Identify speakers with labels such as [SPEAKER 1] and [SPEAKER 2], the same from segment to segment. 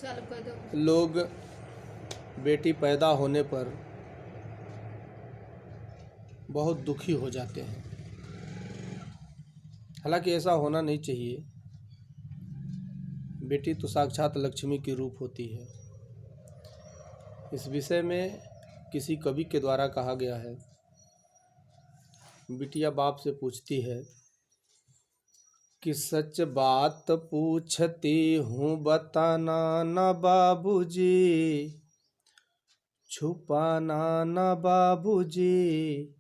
[SPEAKER 1] चालू कर दो।
[SPEAKER 2] लोग बेटी पैदा होने पर बहुत दुखी हो जाते हैं। हालांकि ऐसा होना नहीं चाहिए। बेटी तो साक्षात लक्ष्मी की रूप होती है। इस विषय में किसी कवि के द्वारा कहा गया है, बिटिया बाप से पूछती है कि सच बात पूछती हूँ बताना न बाबूजी, छुपाना न बाबूजी,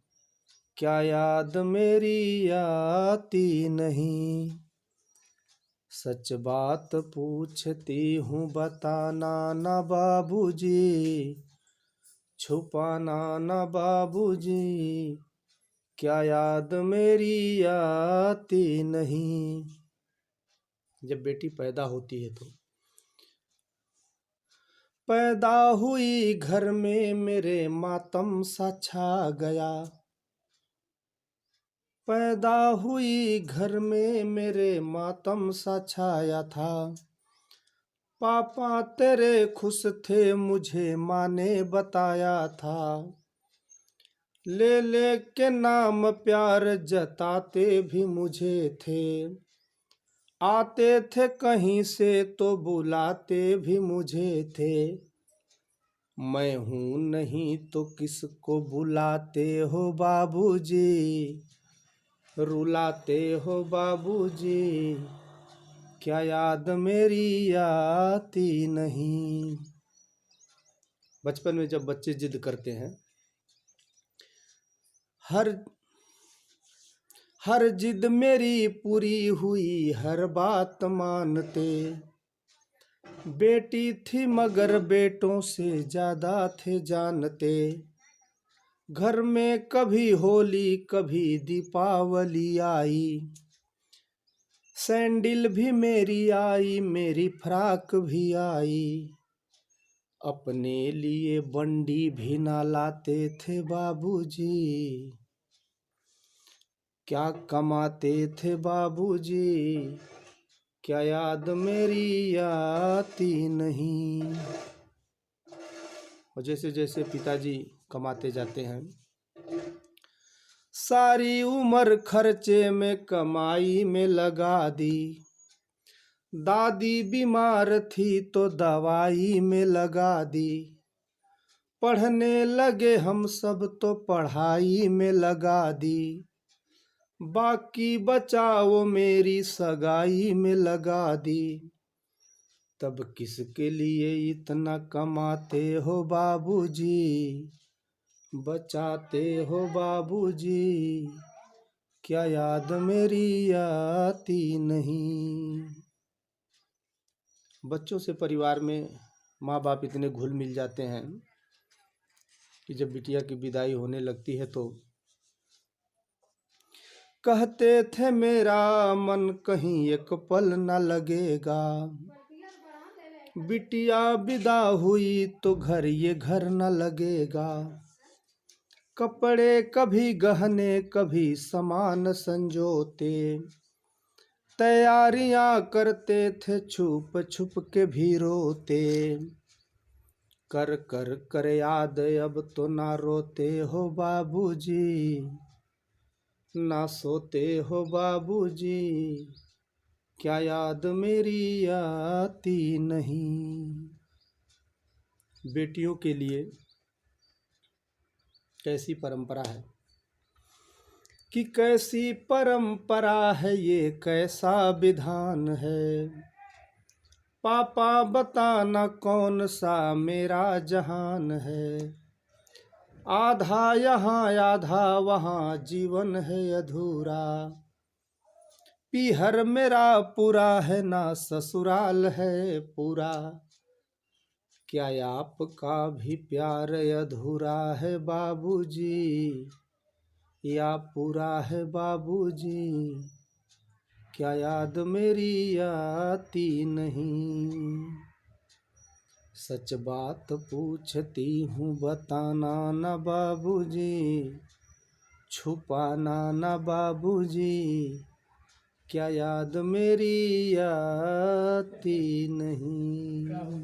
[SPEAKER 2] क्या याद मेरी आती नहीं। सच बात पूछती हूँ बताना न बाबूजी, छुपाना न बाबूजी, क्या याद मेरी आती नहीं। जब बेटी पैदा होती है तो पैदा हुई घर में मेरे मातम सा छा गया। पैदा हुई घर में मेरे मातम सा छाया था। पापा तेरे खुश थे मुझे माँ ने बताया था। ले ले के नाम प्यार जताते भी मुझे थे। आते थे कहीं से तो बुलाते भी मुझे थे। मैं हूँ नहीं तो किसको बुलाते हो बाबूजी, रुलाते हो बाबूजी, क्या याद मेरी आती नहीं। बचपन में जब बच्चे जिद करते हैं, हर जिद मेरी पूरी हुई, हर बात मानते। बेटी थी मगर बेटों से ज्यादा थे जानते। घर में कभी होली कभी दीपावली आई। सैंडल भी मेरी आई, मेरी फ्राक भी आई। अपने लिए बंडी भी ना लाते थे बाबूजी, क्या कमाते थे बाबूजी, क्या याद मेरी आती नहीं। और जैसे जैसे पिताजी कमाते जाते हैं, सारी उम्र खर्चे में कमाई में लगा दी। दादी बीमार थी तो दवाई में लगा दी। पढ़ने लगे हम सब तो पढ़ाई में लगा दी। बाकी बचा वो मेरी सगाई में लगा दी। तब किसके लिए इतना कमाते हो बाबूजी, बचाते हो बाबूजी, क्या याद मेरी आती नहीं। बच्चों से परिवार में माँ बाप इतने घुल मिल जाते हैं कि जब बिटिया की विदाई होने लगती है तो कहते थे मेरा मन कहीं एक पल न लगेगा। बिटिया विदा हुई तो घर ये घर न लगेगा। कपड़े कभी गहने कभी सामान संजोते। तैयारियां करते थे छुप छुप के भी रोते। कर कर कर याद अब तो ना रोते हो बाबूजी, ना सोते हो बाबूजी, क्या याद मेरी आती नहीं। बेटियों के लिए कैसी परंपरा है कि कैसी परंपरा है ये, कैसा विधान है। पापा बताना कौन सा मेरा जहान है। आधा यहाँ आधा वहाँ जीवन है अधूरा। पीहर मेरा पूरा है ना ससुराल है पूरा। क्या आपका भी प्यार अधूरा है बाबूजी, या पूरा है बाबूजी, क्या याद मेरी आती नहीं। सच बात पूछती हूँ बताना न बाबूजी, छुपाना न बाबूजी, क्या याद मेरी आती नहीं।